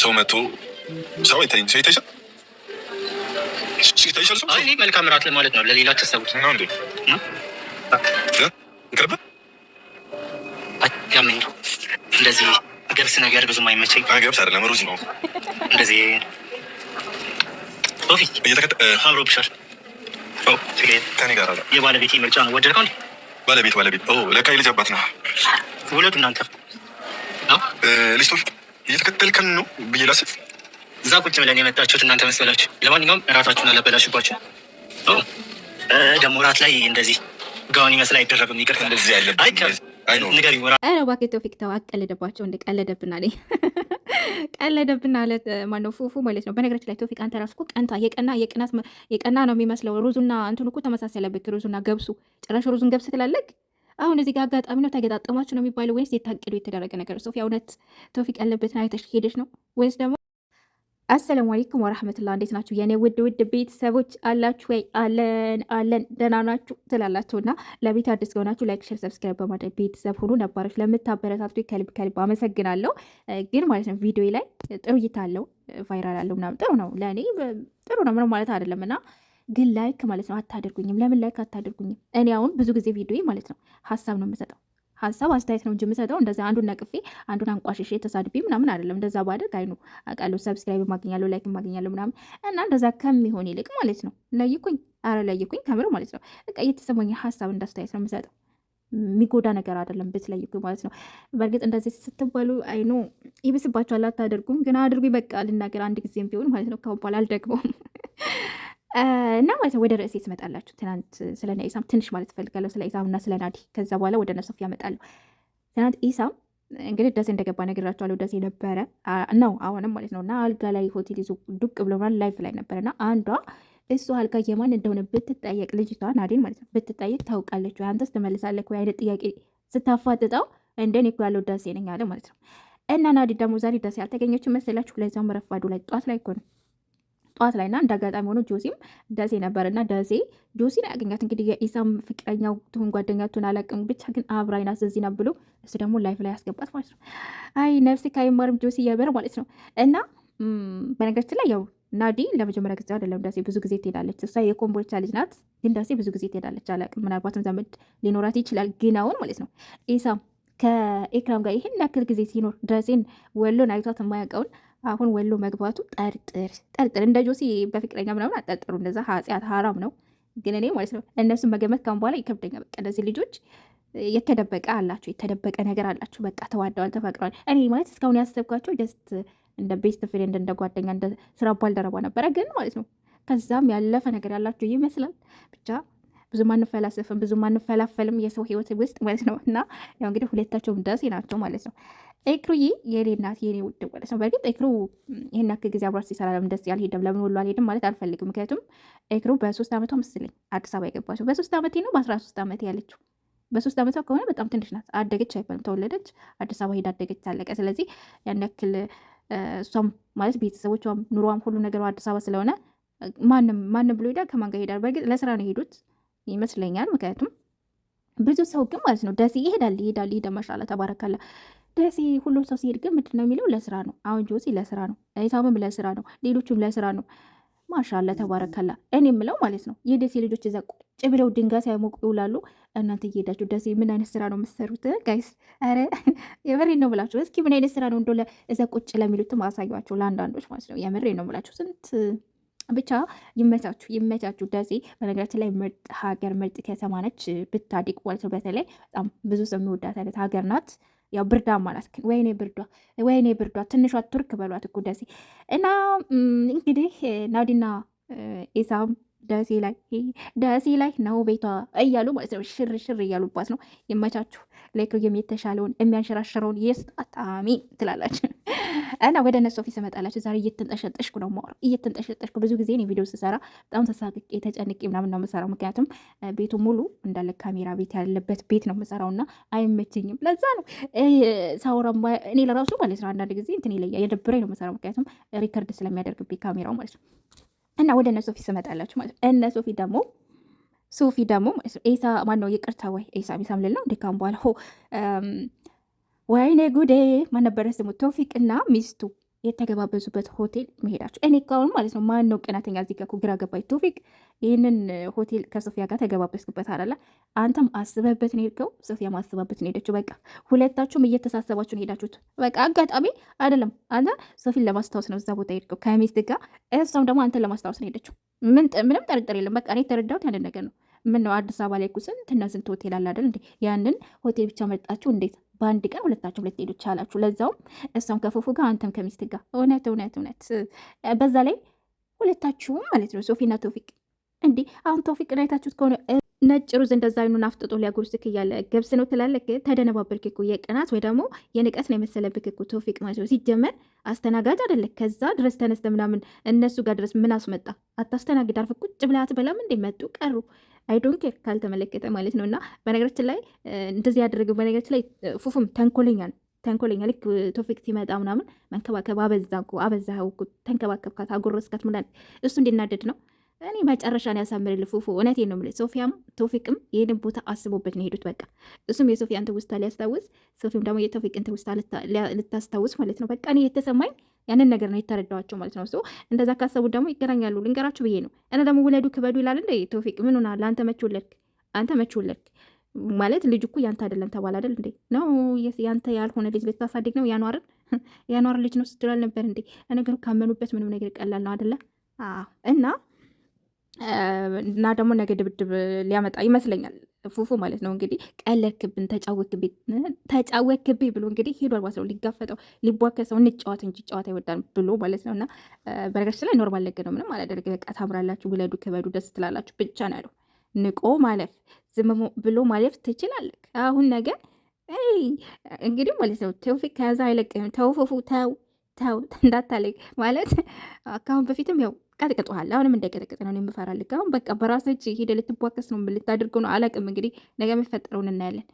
ሰው መጥቶ ሰው አይታይም። ሰው ይታይሻል። ይታይሻል። ሰው አይ መልካም እራት ማለት ነው። ለሌላ ተሰቡት ነው እንዴ? ይቅርብ አያምን ነው። እንደዚህ ገብስ ነገር ብዙም አይመቸኝ። ገብስ አይደለም ሩዝ ነው። እንደዚህ ሶፊ አምሮብሻል። ከኔ ጋር አለ። የባለቤቴ ምርጫ ነው። ወደድከው እንዴ? ባለቤት ለካ የልጅ አባት ነው። ውለዱ እናንተ ልጅ ቶፊቅ እየተከተልከን ነው ብዬ ላስብ። እዛ ቁጭ ብለን የመጣችሁት እናንተ መስላችሁ። ለማንኛውም እራታችሁን አላበላሽባችሁ። ደግሞ እራት ላይ እንደዚህ ጋውን ይመስል አይደረግም። ይቅርታ እንደዚህ ያለ ንገሪ። ኧረ እባክህ ቶፊቅ ተው፣ አትቀልድባቸው። እንደ ቀለደብና ላይ ቀለደብና አለ ማነው ፉፉ ማለት ነው። በነገራችን ላይ ቶፊቅ አንተ ራስህ እኮ ቀንታ የቀና ነው የሚመስለው። ሩዙና እንትኑ እኮ ተመሳሰለብክ። ሩዙና ገብሱ ጭራሽ ሩዙን ገብስ ትላለህ። አሁን እዚህ ጋር አጋጣሚ ነው ተገጣጠማችሁ ነው የሚባለው ወይስ የታቀዱ የተደረገ ነገር? ሶፊያ እውነት ቶፊቅ ያለበትን አይተሽ ሄደሽ ነው ወይስ ደግሞ? አሰላሙ አለይኩም ወራህመቱላህ፣ እንዴት ናችሁ የኔ ውድ ቤተሰቦች? አላችሁ ወይ? አለን ደህና ናችሁ ትላላችሁና ለቤት አዲስ ከሆናችሁ ላይክ፣ ሼር፣ ሰብስክራይብ በማድረግ ቤተሰብ ሁሉ ነባሮች ለምታበረታቱ ከልብ አመሰግናለሁ። ግን ማለት ነው ቪዲዮ ላይ ጥሩ እይታ አለው፣ ቫይራል አለው ምናምን ጥሩ ነው፣ ለእኔ ጥሩ ነው፣ ምንም ማለት አይደለም እና ግን ላይክ ማለት ነው አታደርጉኝም። ለምን ላይክ አታደርጉኝም? እኔ አሁን ብዙ ጊዜ ቪዲዮ ማለት ነው ሀሳብ ነው የምሰጠው፣ ሀሳብ አስተያየት ነው እንጂ የምሰጠው እንደዛ አንዱን ነቅፌ አንዱን አንቋሽሼ ተሳድቤ ምናምን አይደለም። እንደዛ ባደርግ አይኑ አውቃለሁ፣ ሰብስክራይብ ማግኛለሁ፣ ላይክ ማግኛለሁ ምናምን እና እንደዛ ከሚሆን ይልቅ ማለት ነው ለይኩኝ፣ አረ ለይኩኝ ከምር ማለት ነው በቃ እየተሰማኝ ሀሳብ እንዳስተያየት ነው የምሰጠው። የሚጎዳ ነገር አይደለም ብትለይኩኝ ማለት ነው። በእርግጥ እንደዚህ ስትባሉ አይኑ ይብስባችኋል፣ አታደርጉም። ግን አድርጉኝ በቃ ልናገር አንድ ጊዜም ቢሆን ማለት ነው። ካሁን በኋላ አልደግመውም። እና ማለት ወደ ርዕሴ ትመጣላችሁ። ትናንት ስለ ኢሳም ትንሽ ማለት እፈልጋለሁ፣ ስለ ኢሳም እና ስለ ናዲ። ከዛ በኋላ ወደ እነ ሶፊያ እመጣለሁ። ትናንት ኢሳም እንግዲህ ደሴ እንደገባ ነግራቸዋለሁ። ደሴ ነበረ ነው አሁንም ማለት ነው። እና አልጋ ላይ ሆቴል ይዞ ዱቅ ብሎ ላይፍ ላይ ነበረ እና አንዷ እሱ አልጋ የማን እንደሆነ ብትጠየቅ ልጅቷ ናዲን ማለት ነው ብትጠየቅ ታውቃለች ወይ አንተስ ትመልሳለህ ወይ አይነት ጥያቄ ስታፋጥጠው እንደኔ እኮ ያለው ደሴ ነኝ አለ ማለት ነው። እና ናዲ ደግሞ ዛሬ ደሴ አልተገኘችም መሰላችሁ። ለዛም ረፋዱ ላይ ጠዋት ላይ እኮ ነው ጠዋት ላይ እና እንደ አጋጣሚ ሆኖ ጆሲም ደሴ ነበር እና ደሴ ጆሲን ያገኛት እንግዲህ የኢሳም ፍቅረኛው ትሁን ጓደኛ ትሁን አላውቅም፣ ብቻ ግን አብራይና ዘዚና ብሎ እሱ ደግሞ ላይፍ ላይ ያስገባት ማለት ነው። አይ ነፍሴ ካይማርም ጆሲ እያበር ማለት ነው። እና በነገራችን ላይ ያው ናዲ ለመጀመሪያ ጊዜ አይደለም ደሴ ብዙ ጊዜ ትሄዳለች። እሷ የኮምቦልቻ ልጅ ናት፣ ግን ደሴ ብዙ ጊዜ ትሄዳለች። አላውቅም ምናልባትም ዘመድ ሊኖራት ይችላል። ግን አሁን ማለት ነው ኢሳም ከኤክራም ጋር ይህን ያክል ጊዜ ሲኖር ደሴን ወሎን አይቷት የማያውቀውን አሁን ወሎ መግባቱ ጠርጥር እንደ ጆሲ በፍቅረኛ ምናምን አጠርጥሩ። እንደዛ ኃጢአት ሀራም ነው። ግን እኔ ማለት ነው እነሱን መገመት ካሁን በኋላ ይከብደኛል። በቃ እነዚህ ልጆች የተደበቀ አላቸው፣ የተደበቀ ነገር አላቸው። በቃ ተዋደዋል፣ ተፈቅረዋል። እኔ ማለት እስካሁን ያሰብኳቸው ጀስት እንደ ቤስት ፍሬንድ እንደ ጓደኛ እንደ ስራ ባልደረባ ነበረ። ግን ማለት ነው ከዛም ያለፈ ነገር ያላቸው ይመስላል። ብቻ ብዙ ማንፈላሰፍም ብዙ ማንፈላፈልም የሰው ህይወት ውስጥ ማለት ነው። እና ያው እንግዲህ ሁለታቸውም ደሴ ናቸው ማለት ነው። ኤክሩዬ የኔ እናት የኔ ውድ ማለት ነው። በእርግጥ ኤክሩ ይህን ያክል ጊዜ አብሯት ሲሰራ ለምን ደስ ያልሄደም ለምን ወሎ አልሄድም ማለት አልፈልግም። ምክንያቱም ኤክሩ በ3 ዓመቷ መስለኝ አዲስ አበባ የገባቸው በ3 ዓመቴ ነው በ13 ዓመቴ ያለችው በ3 ዓመቷ ከሆነ በጣም ትንሽ ናት። አደገች አይባልም፣ ተወለደች አዲስ አበባ ሄዳ አደገች ታለቀ። ስለዚህ ያን ያክል እሷም ማለት ቤተሰቦቿም ኑሯም ሁሉ ነገሯ አዲስ አበባ ስለሆነ ማንም ብሎ ሄዳል። ከማን ጋር ሄዳል? በእርግጥ ለስራ ነው የሄዱት ይመስለኛል። ምክንያቱም ብዙ ሰው ግን ማለት ነው ደሴ ይሄዳል ማሻአላ ተባረካላ። ደሴ ሁሉም ሰው ሲሄድ ግን ምንድን ነው የሚለው ለስራ ነው። አሁን ጆሲ ለስራ ነው፣ ኢሳምም ለስራ ነው፣ ሌሎቹም ለስራ ነው። ማሻአላ ተባረካላ። እኔ የምለው ማለት ነው የደሴ ልጆች እዛ ቁጭ ብለው ድንጋይ ሳይሞቁ ይውላሉ። እናንተ እየሄዳችሁ ደሴ ምን አይነት ስራ ነው የምትሰሩት ጋይስ? ኧረ የምሬ ነው ብላችሁ እስኪ ምን አይነት ስራ ነው እንደ እዛ ቁጭ ለሚሉትም አሳዩዋቸው፣ ለአንዳንዶች ማለት ነው። የምሬ ነው ብላችሁ ስንት ብቻ ይመቻችሁ። ደሴ በነገራችን ላይ ምርጥ ሀገር ምርጥ ከተማ ነች፣ ብታዲቅ ማለት ነው። በተለይ በጣም ብዙ ሰው የሚወዳት አይነት ሀገር ናት። ያው ብርዳማ ናት፣ ግን ወይኔ ብርዷ ትንሿ ቱርክ በሏት እኮ ደሴ። እና እንግዲህ ናዲና ኢሳም ደሴ ላይ ነው ቤቷ እያሉ ማለት ነው ሽር እያሉባት ነው። ይመቻችሁ። ለኤክሩም የተሻለውን የሚያንሸራሽረውን የስጣት አሜን ትላላችሁ። እና ወደ እነ ሶፊ ስመጣላችሁ ዛሬ እየተንጠሸጠሽኩ ነው የማወራው። እየተንጠሸጠሽኩ ብዙ ጊዜ እኔ ቪዲዮ ስሰራ በጣም ተሳቅቄ ተጨንቄ ምናምን ነው የምሰራው። ምክንያቱም ቤቱ ሙሉ እንዳለ ካሜራ ቤት ያለበት ቤት ነው የምሰራው እና አይመቸኝም። ለዛ ነው ሳውራ እኔ ለራሱ ማለት ነው አንዳንድ ጊዜ እንትን ይለኛል፣ የደብረኝ ነው የምሰራው። ምክንያቱም ሪከርድ ስለሚያደርግብኝ ካሜራው ማለት ነው። እና ወደ እነ ሶፊ ስመጣላችሁ ማለት ነው እነ ሶፊ ደግሞ ማለት ነው ኢሳ ማነው ይቅርታ ወይ ኢሳም ልል ነው እንዴ? ካም በኋላ ወይኔ ጉዴ ማን ነበረ ስሙ? ቶፊቅ እና ሚስቱ የተገባበዙበት ሆቴል መሄዳቸው። እኔ እኮ አሁን ማለት ነው ማን ነው ቅናተኛ? እዚህ ጋር እኮ ግራ ገባኝ። ቶፊቅ ይህንን ሆቴል ከሶፊያ ጋር ተገባበዝክበት አላለ? አንተም አስበህበት ነው የሄድከው፣ ሶፊያም አስባበት ነው ሄደችው። በቃ ሁለታችሁም እየተሳሰባችሁ ነው ሄዳችሁት። በቃ አጋጣሚ አይደለም። አንተ ሶፊን ለማስታወስ ነው እዛ ቦታ ሄድከው ከሚስት ጋር፣ እሷም ደግሞ አንተን ለማስታወስ ነው ሄደችው። ምንም ጥርጥር የለም። በቃ እኔ የተረዳሁት ያንን ነገር ነው። ምን ነው አዲስ አበባ ላይ እኮ ስንትና ስንት ሆቴል አለ አይደል እንዴ? ያንን ሆቴል ብቻ መርጣችሁ እንዴት በአንድ ቀን ሁለታችሁ ልትሄዱ ቻላችሁ? ለዛውም እሷም ከፉፉ ጋር አንተም ከሚስት ጋር። እውነት እውነት እውነት። በዛ ላይ ሁለታችሁም ማለት ነው ሶፊና ቶፊቅ። እንዲህ አሁን ቶፊቅ አይታችሁት ከሆነ ነጭ ሩዝ እንደዛ አይኑን አፍጥጦ ሊያጎርስክ እያለ ገብስ ነው ትላለህ። ተደነባበርክ እኮ የቅናት ወይ ደግሞ የንቀት ነው የመሰለብክ እኮ ቶፊቅ ማለት ነው። ሲጀመር አስተናጋጅ አይደለ? ከዛ ድረስ ተነስተ ምናምን እነሱ ጋር ድረስ ምን አስመጣ? አታስተናግድ። አርፈህ ቁጭ ብለህ አትበላም እንዴ? መጡ ቀሩ አይዶን ኬር ካልተመለከተ ማለት ነው። እና በነገራችን ላይ እንደዚህ ያደረገው በነገራችን ላይ ፉፉም ተንኮለኛ ልክ ቶፊቅ ሲመጣ ምናምን መንከባከብ አበዛኸው እኮ ተንከባከብካት፣ አጎረስካት ምናምን እሱ እንዲናደድ ነው። እኔ መጨረሻን ያሳምርልህ ፉፉ። እውነቴን ነው የምልህ። ሶፊያም ቶፊቅም ይህንን ቦታ አስቦበት ነው የሄዱት። በቃ እሱም የሶፊያን ትውስታ ሊያስታውስ፣ ሶፊም ደግሞ የቶፊቅን ትውስታ ልታስታውስ ማለት ነው። በቃ እኔ የተሰማኝ ያንን ነገር ነው የተረዳዋቸው ማለት ነው። እንደዛ ካሰቡት ደግሞ ይገናኛሉ። ልንገራችሁ ብዬ ነው። እና ደግሞ ውለዱ ክበዱ ይላል እንደ ቶፊቅ ምን ሆናል? አንተ መች ወለድክ ማለት ልጅ እኮ ያንተ አይደለም ተባለ አይደል እንዴ? ነው ያንተ ያልሆነ ልጅ ልታሳድግ ነው? ያኗር ልጅ ነው ስትላል ነበር እንዴ? ነገሩ ካመኑበት ምንም ነገር ቀላል ነው አይደለ? እና ደግሞ ነገ ድብድብ ሊያመጣ ይመስለኛል ፉፉ ማለት ነው። እንግዲህ ቀለድክብን፣ ተጫወክብኝ ብሎ እንግዲህ ሄዷል ማለት ነው። ሊጋፈጠው ሊቧከሰው እንጫወት እንጂ ጨዋታ ይወዳል ብሎ ማለት ነው። እና በነገራችን ላይ ኖርማል ነገ ነው፣ ምንም አላደርግ። በቃ ታምራላችሁ፣ ውለዱ፣ ክበዱ፣ ደስ ትላላችሁ ብቻ ነው ያለው። ንቆ ማለፍ ዝም ብሎ ማለፍ ትችላለህ። አሁን ነገር እንግዲህ ማለት ነው ቶፊቅ ከያዘ አይለቅም። ተው ፉፉ ተው እንዳታለቅ ማለት ከአሁን በፊትም ያው ቀጥቅጦሃል። አሁንም እንዳይቀጠቅጥ ነው የምፈራልህ። አሁን በቃ በራስህ ሂደህ ልትቧከስ ነው ልታደርገው ነው አላውቅም። እንግዲህ ነገ የሚፈጠረውን እናያለን።